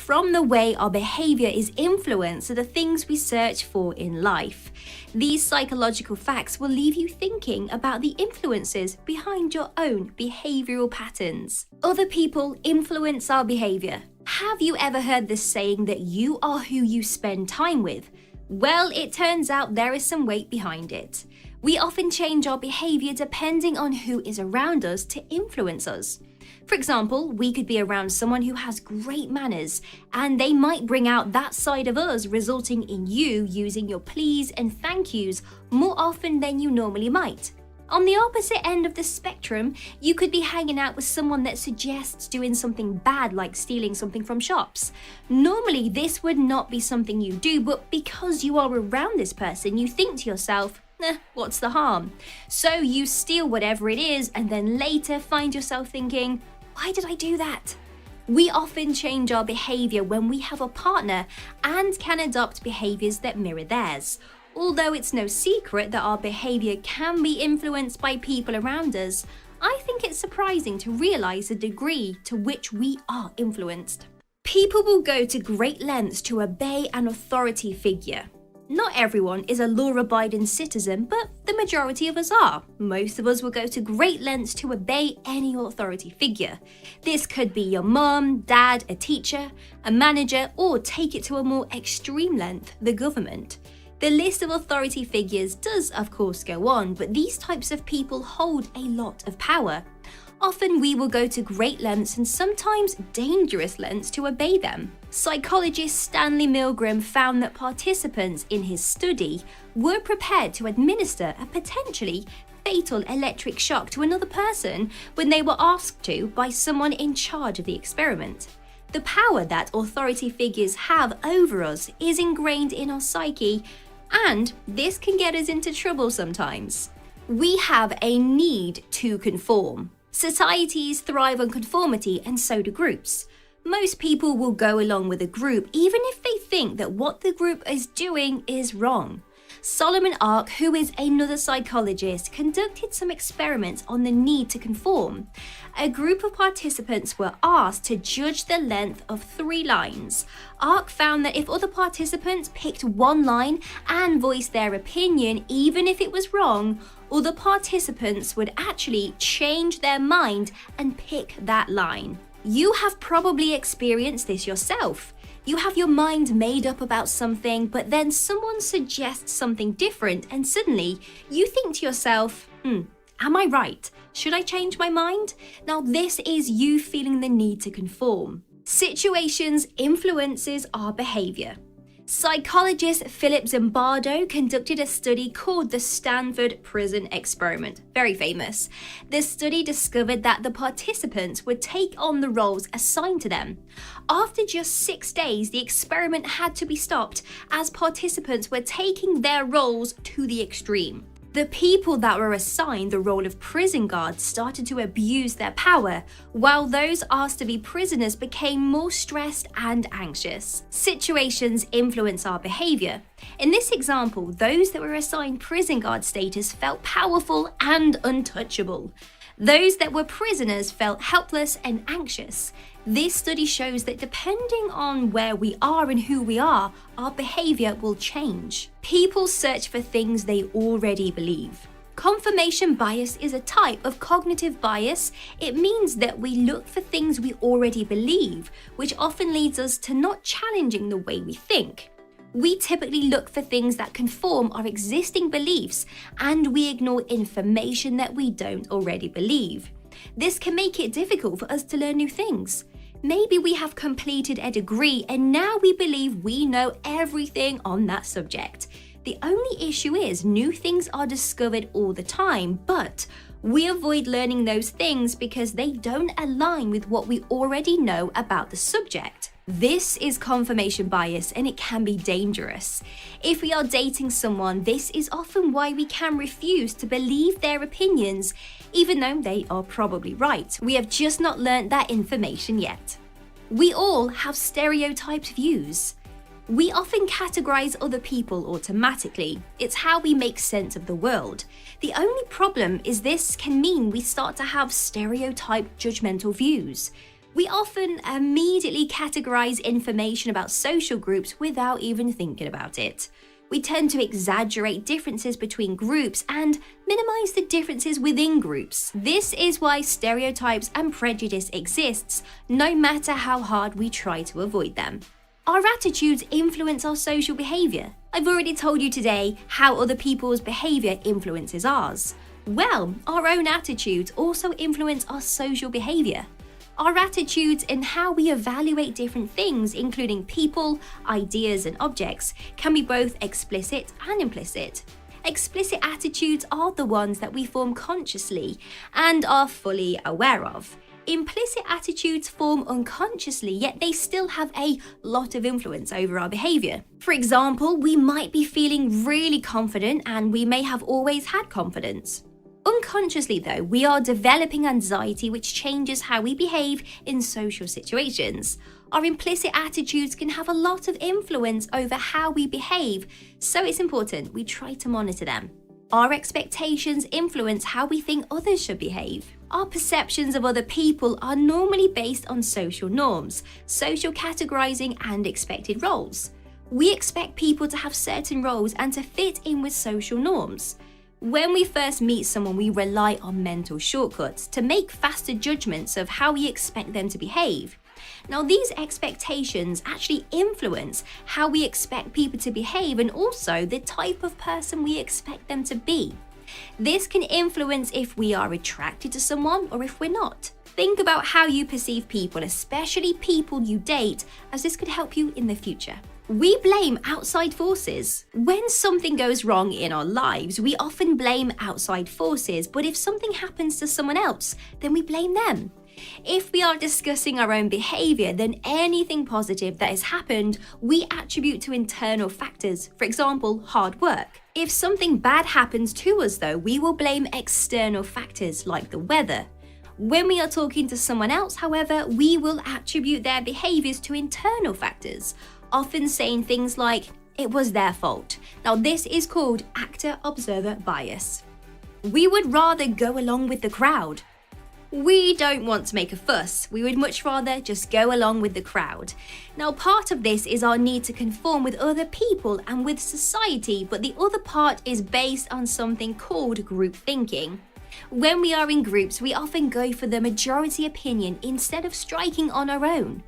from the way our behavior is influenced to the things we search for in life. These psychological facts will leave you thinking about the influences behind your own behavioral patterns. Other people influence our behavior. Have you ever heard the saying that you are who you spend time with? Well, it turns out there is some weight behind it. We often change our behavior depending on who is around us to influence us. For example, we could be around someone who has great manners, and they might bring out that side of us, resulting in you using your please and thank yous more often than you normally might. On the opposite end of the spectrum, you could be hanging out with someone that suggests doing something bad like stealing something from shops. Normally, this would not be something you do, but because you are around this person, you think to yourself, what's the harm? So you steal whatever it is and then later find yourself thinking, why did I do that? We often change our behavior when we have a partner and can adopt behaviors that mirror theirs. Although it's no secret that our behavior can be influenced by people around us, I think it's surprising to realize the degree to which we are influenced. People will go to great lengths to obey an authority figure. Not everyone is a law-abiding citizen, but the majority of us are. Most of us will go to great lengths to obey any authority figure. This could be your mum, dad, a teacher, a manager, or take it to a more extreme length, the government. The list of authority figures does, of course, go on, but these types of people hold a lot of power. Often we will go to great lengths and sometimes dangerous lengths to obey them. Psychologist Stanley Milgram found that participants in his study were prepared to administer a potentially fatal electric shock to another person when they were asked to by someone in charge of the experiment. The power that authority figures have over us is ingrained in our psyche, and this can get us into trouble sometimes. We have a need to conform. Societies thrive on conformity, and so do groups. Most people will go along with a group even if they think that what the group is doing is wrong. Solomon Ark, who is another psychologist, conducted some experiments on the need to conform. A group of participants were asked to judge the length of 3 lines. Ark found that if other participants picked one line and voiced their opinion, even if it was wrong, other participants would actually change their mind and pick that line. You have probably experienced this yourself. You have your mind made up about something, but then someone suggests something different, and suddenly you think to yourself, am I right? Should I change my mind? Now this is you feeling the need to conform. Situations influences our behavior. Psychologist Philip Zimbardo conducted a study called the Stanford Prison Experiment, very famous. The study discovered that the participants would take on the roles assigned to them. After just 6 days, the experiment had to be stopped as participants were taking their roles to the extreme. The people that were assigned the role of prison guards started to abuse their power, while those asked to be prisoners became more stressed and anxious. Situations influence our behavior. In this example, those that were assigned prison guard status felt powerful and untouchable. Those that were prisoners felt helpless and anxious. This study shows that depending on where we are and who we are, our behavior will change. People search for things they already believe. Confirmation bias is a type of cognitive bias. It means that we look for things we already believe, which often leads us to not challenging the way we think. We typically look for things that conform our existing beliefs, and we ignore information that we don't already believe. This can make it difficult for us to learn new things. Maybe we have completed a degree and now we believe we know everything on that subject. The only issue is new things are discovered all the time, but we avoid learning those things because they don't align with what we already know about the subject. This is confirmation bias, and it can be dangerous. If we are dating someone, this is often why we can refuse to believe their opinions, even though they are probably right. We have just not learned that information yet. We all have stereotyped views. We often categorize other people automatically. It's how we make sense of the world. The only problem is this can mean we start to have stereotyped judgmental views. We often immediately categorize information about social groups without even thinking about it. We tend to exaggerate differences between groups and minimize the differences within groups. This is why stereotypes and prejudice exists, no matter how hard we try to avoid them. Our attitudes influence our social behavior. I've already told you today how other people's behavior influences ours. Well, our own attitudes also influence our social behavior. Our attitudes and how we evaluate different things, including people, ideas, and objects, can be both explicit and implicit. Explicit attitudes are the ones that we form consciously and are fully aware of. Implicit attitudes form unconsciously, yet they still have a lot of influence over our behavior. For example, we might be feeling really confident and we may have always had confidence. Unconsciously, though, we are developing anxiety, which changes how we behave in social situations. Our implicit attitudes can have a lot of influence over how we behave, so it's important we try to monitor them. Our expectations influence how we think others should behave. Our perceptions of other people are normally based on social norms, social categorizing, and expected roles. We expect people to have certain roles and to fit in with social norms. When we first meet someone, we rely on mental shortcuts to make faster judgments of how we expect them to behave. Now, these expectations actually influence how we expect people to behave and also the type of person we expect them to be. This can influence if we are attracted to someone or if we're not. Think about how you perceive people, especially people you date, as this could help you in the future. We blame outside forces. When something goes wrong in our lives, we often blame outside forces, but if something happens to someone else, then we blame them. If we are discussing our own behavior, then anything positive that has happened, we attribute to internal factors, for example, hard work. If something bad happens to us, though, we will blame external factors like the weather. When we are talking to someone else, however, we will attribute their behaviors to internal factors, often saying things like, "It was their fault." Now, this is called actor-observer bias. We would rather go along with the crowd. We don't want to make a fuss. We would much rather just go along with the crowd. Now, part of this is our need to conform with other people and with society, but the other part is based on something called group thinking. When we are in groups, we often go for the majority opinion instead of striking on our own.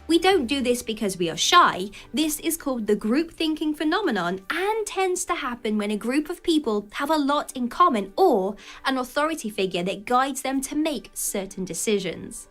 We don't do this because we are shy. This is called the group thinking phenomenon and tends to happen when a group of people have a lot in common or an authority figure that guides them to make certain decisions.